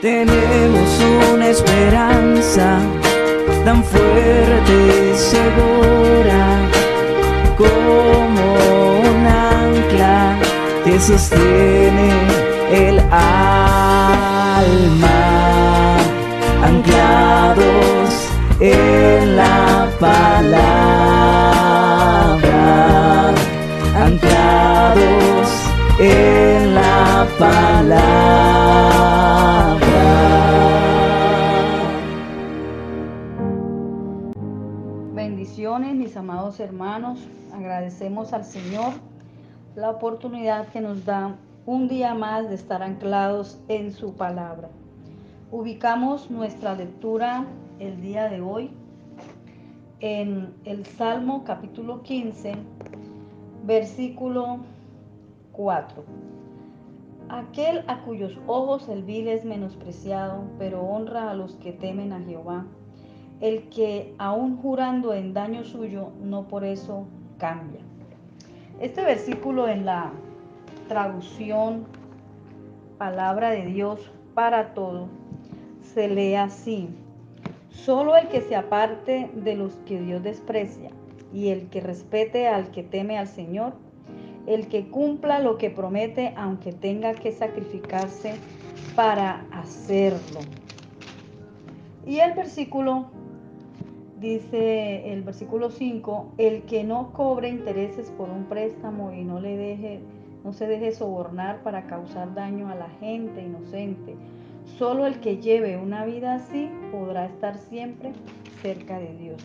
Tenemos una esperanza tan fuerte y segura como un ancla que sostiene el alma, anclados en la palabra, anclados en la palabra. Bendiciones, mis amados hermanos. Agradecemos al Señor la oportunidad que nos da un día más de estar anclados en su palabra. Ubicamos nuestra lectura el día de hoy en el Salmo capítulo 15, versículo 4. Aquel a cuyos ojos el vil es menospreciado, pero honra a los que temen a Jehová. El que aun jurando en daño suyo, no por eso cambia. Este versículo en la traducción Palabra de Dios para todo se lee así: solo el que se aparte de los que Dios desprecia y el que respete al que teme al Señor, el que cumpla lo que promete aunque tenga que sacrificarse para hacerlo. Y el versículo dice, el versículo 5, el que no cobre intereses por un préstamo y no se deje sobornar para causar daño a la gente inocente. Solo el que lleve una vida así podrá estar siempre cerca de Dios.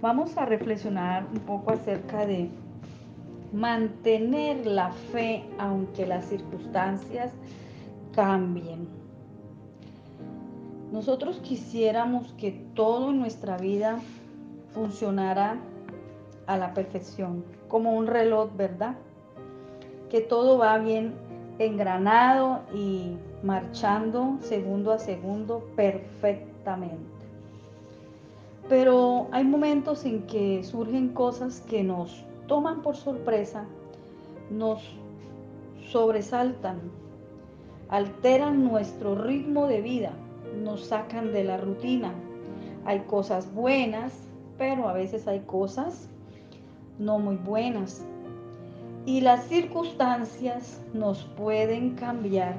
Vamos a reflexionar un poco acerca de mantener la fe aunque las circunstancias cambien. Nosotros quisiéramos que todo en nuestra vida funcionara a la perfección, como un reloj, ¿verdad? Que todo va bien engranado y marchando segundo a segundo perfectamente. Pero hay momentos en que surgen cosas que nos toman por sorpresa, nos sobresaltan, alteran nuestro ritmo de vida, nos sacan de la rutina. Hay cosas buenas, pero a veces hay cosas no muy buenas. Y las circunstancias nos pueden cambiar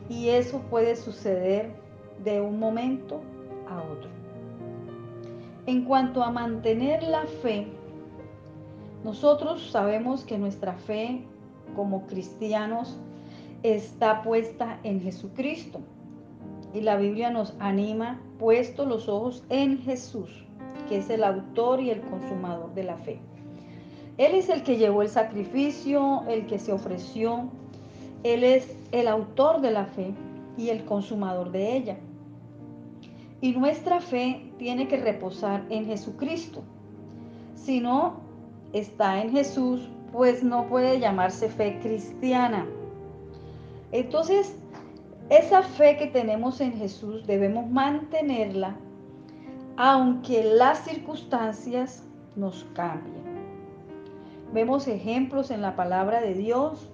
y eso puede suceder de un momento a otro. En cuanto a mantener la fe, nosotros sabemos que nuestra fe como cristianos está puesta en Jesucristo. Y la Biblia nos anima, puesto los ojos en Jesús, que es el autor y el consumador de la fe. Él es el que llevó el sacrificio, el que se ofreció. Él es el autor de la fe y el consumador de ella. Y nuestra fe tiene que reposar en Jesucristo. Si no está en Jesús, pues no puede llamarse fe cristiana. Entonces, esa fe que tenemos en Jesús debemos mantenerla aunque las circunstancias nos cambien. Vemos ejemplos en la palabra de Dios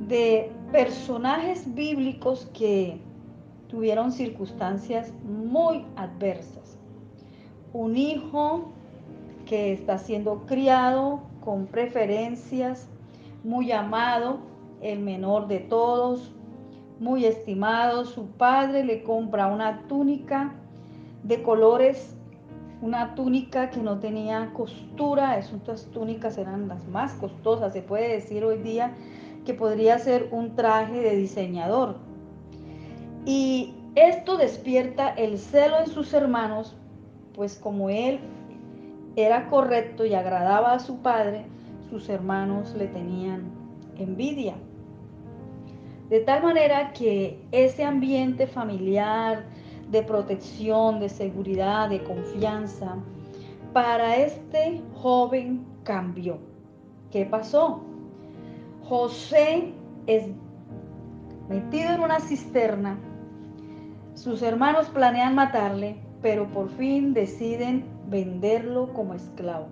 de personajes bíblicos que tuvieron circunstancias muy adversas. Un hijo que está siendo criado con preferencias, muy amado, el menor de todos, muy estimado. Su padre le compra una túnica de colores, una túnica que no tenía costura. Estas túnicas eran las más costosas, se puede decir hoy día que podría ser un traje de diseñador. Y esto despierta el celo en sus hermanos, pues como él era correcto y agradaba a su padre, sus hermanos le tenían envidia. De tal manera que ese ambiente familiar de protección, de seguridad, de confianza, para este joven cambió. ¿Qué pasó? José es metido en una cisterna. Sus hermanos planean matarle, pero por fin deciden venderlo como esclavo.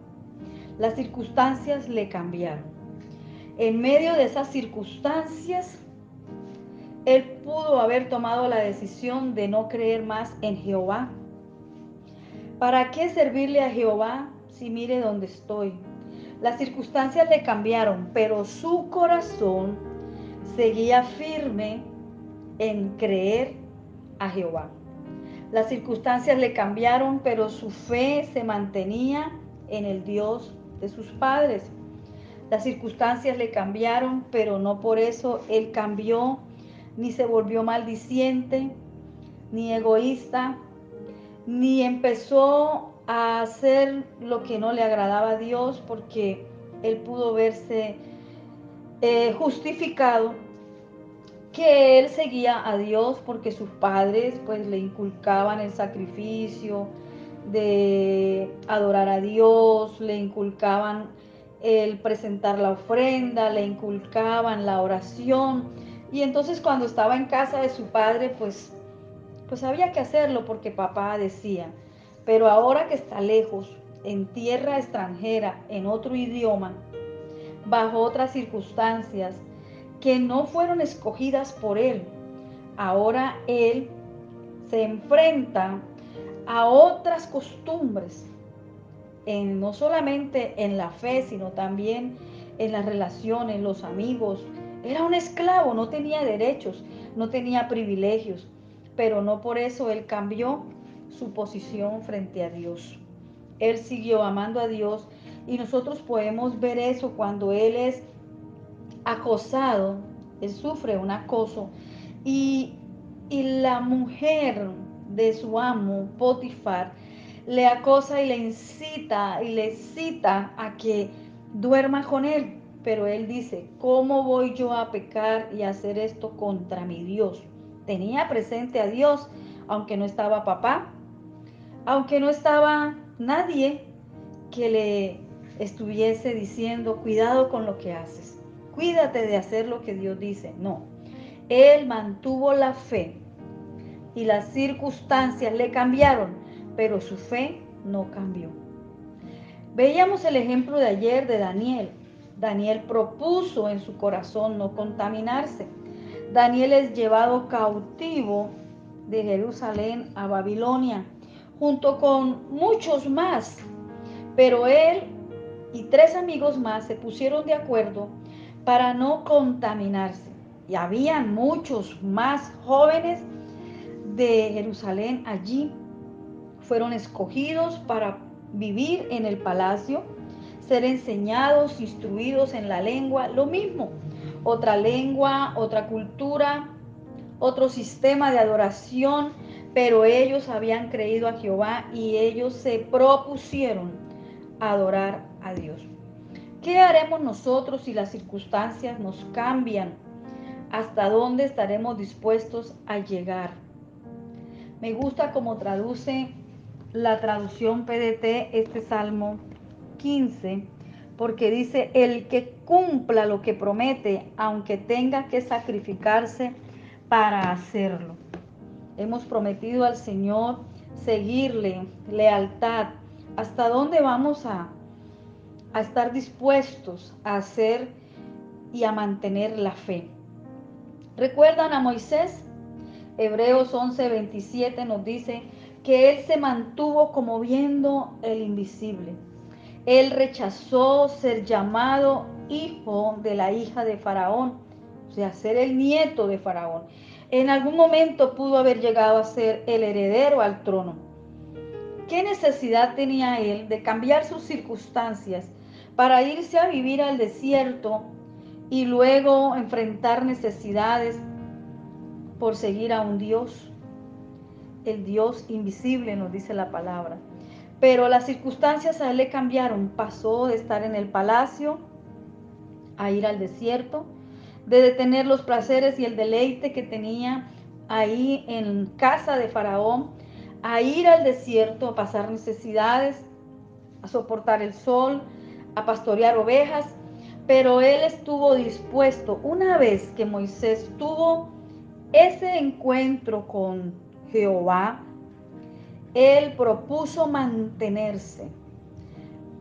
Las circunstancias le cambiaron. En medio de esas circunstancias, Él pudo haber tomado la decisión de no creer más en Jehová. ¿Para qué servirle a Jehová si mire dónde estoy? Las circunstancias le cambiaron, pero su corazón seguía firme en creer a Jehová. Las circunstancias le cambiaron, pero su fe se mantenía en el Dios de sus padres. Las circunstancias le cambiaron, pero no por eso él cambió, ni se volvió maldiciente, ni egoísta, ni empezó a hacer lo que no le agradaba a Dios, porque él pudo verse justificado que él seguía a Dios porque sus padres pues le inculcaban el sacrificio de adorar a Dios, le inculcaban el presentar la ofrenda, le inculcaban la oración. Y entonces cuando estaba en casa de su padre pues había que hacerlo porque papá decía. Pero ahora que está lejos, en tierra extranjera, en otro idioma, bajo otras circunstancias que no fueron escogidas por él, ahora él se enfrenta a otras costumbres, no solamente en la fe, sino también en las relaciones, los amigos. Era un esclavo, no tenía derechos, no tenía privilegios, pero no por eso él cambió su posición frente a Dios. Él siguió amando a Dios y nosotros podemos ver eso cuando él es acosado, él sufre un acoso y, y la mujer de su amo, Potifar, le acosa y le incita y le cita a que duerma con él. Pero él dice, ¿cómo voy yo a pecar y a hacer esto contra mi Dios? Tenía presente a Dios, aunque no estaba papá, aunque no estaba nadie que le estuviese diciendo, cuidado con lo que haces, cuídate de hacer lo que Dios dice. No, él mantuvo la fe y las circunstancias le cambiaron, pero su fe no cambió. Veíamos el ejemplo de ayer de Daniel. Daniel propuso en su corazón no contaminarse. Daniel es llevado cautivo de Jerusalén a Babilonia, junto con muchos más. Pero él y 3 amigos más se pusieron de acuerdo para no contaminarse. Y habían muchos más jóvenes de Jerusalén allí. Fueron escogidos para vivir en el palacio, ser enseñados, instruidos en la lengua, lo mismo. Otra lengua, otra cultura, otro sistema de adoración, pero ellos habían creído a Jehová y ellos se propusieron adorar a Dios. ¿Qué haremos nosotros si las circunstancias nos cambian? ¿Hasta dónde estaremos dispuestos a llegar? Me gusta cómo traduce la traducción PDT este Salmo 15, porque dice, el que cumpla lo que promete, aunque tenga que sacrificarse para hacerlo. Hemos prometido al Señor seguirle, lealtad. ¿Hasta dónde vamos a estar dispuestos a hacer y a mantener la fe? ¿Recuerdan a Moisés? Hebreos 11:27 nos dice que él se mantuvo como viendo el invisible. Él rechazó ser llamado hijo de la hija de Faraón, o sea, ser el nieto de Faraón. En algún momento pudo haber llegado a ser el heredero al trono. ¿Qué necesidad tenía él de cambiar sus circunstancias para irse a vivir al desierto y luego enfrentar necesidades por seguir a un Dios? El Dios invisible, nos dice la palabra. Pero las circunstancias a él le cambiaron. Pasó de estar en el palacio a ir al desierto, de detener los placeres y el deleite que tenía ahí en casa de Faraón, a ir al desierto, a pasar necesidades, a soportar el sol, a pastorear ovejas. Pero él estuvo dispuesto, una vez que Moisés tuvo ese encuentro con Jehová, él propuso mantenerse.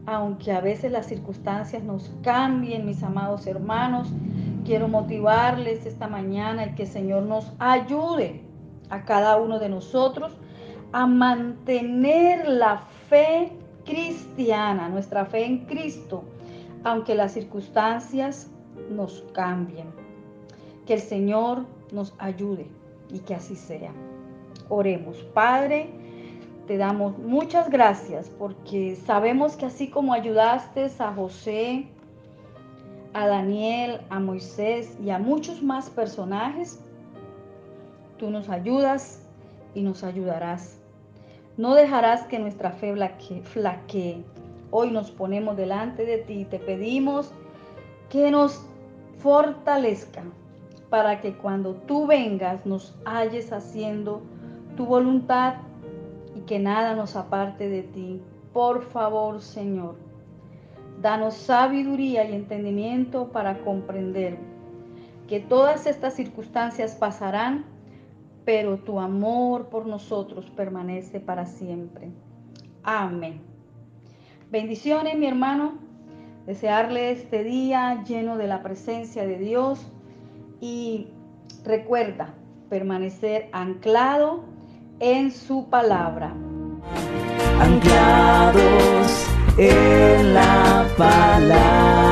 Aunque a veces las circunstancias nos cambien, mis amados hermanos, quiero motivarles esta mañana el que el Señor nos ayude a cada uno de nosotros a mantener la fe cristiana, nuestra fe en Cristo, aunque las circunstancias nos cambien. Que el Señor nos ayude y que así sea. Oremos. Padre, te damos muchas gracias porque sabemos que así como ayudaste a José, a Daniel, a Moisés y a muchos más personajes, tú nos ayudas y nos ayudarás. No dejarás que nuestra fe flaquee. Hoy nos ponemos delante de ti y te pedimos que nos fortalezca para que cuando tú vengas nos halles haciendo tu voluntad y que nada nos aparte de ti. Por favor, Señor, danos sabiduría y entendimiento para comprender que todas estas circunstancias pasarán, pero tu amor por nosotros permanece para siempre. Amén. Bendiciones, mi hermano. Desearle este día lleno de la presencia de Dios y recuerda permanecer anclado en su palabra. Anclados en la palabra.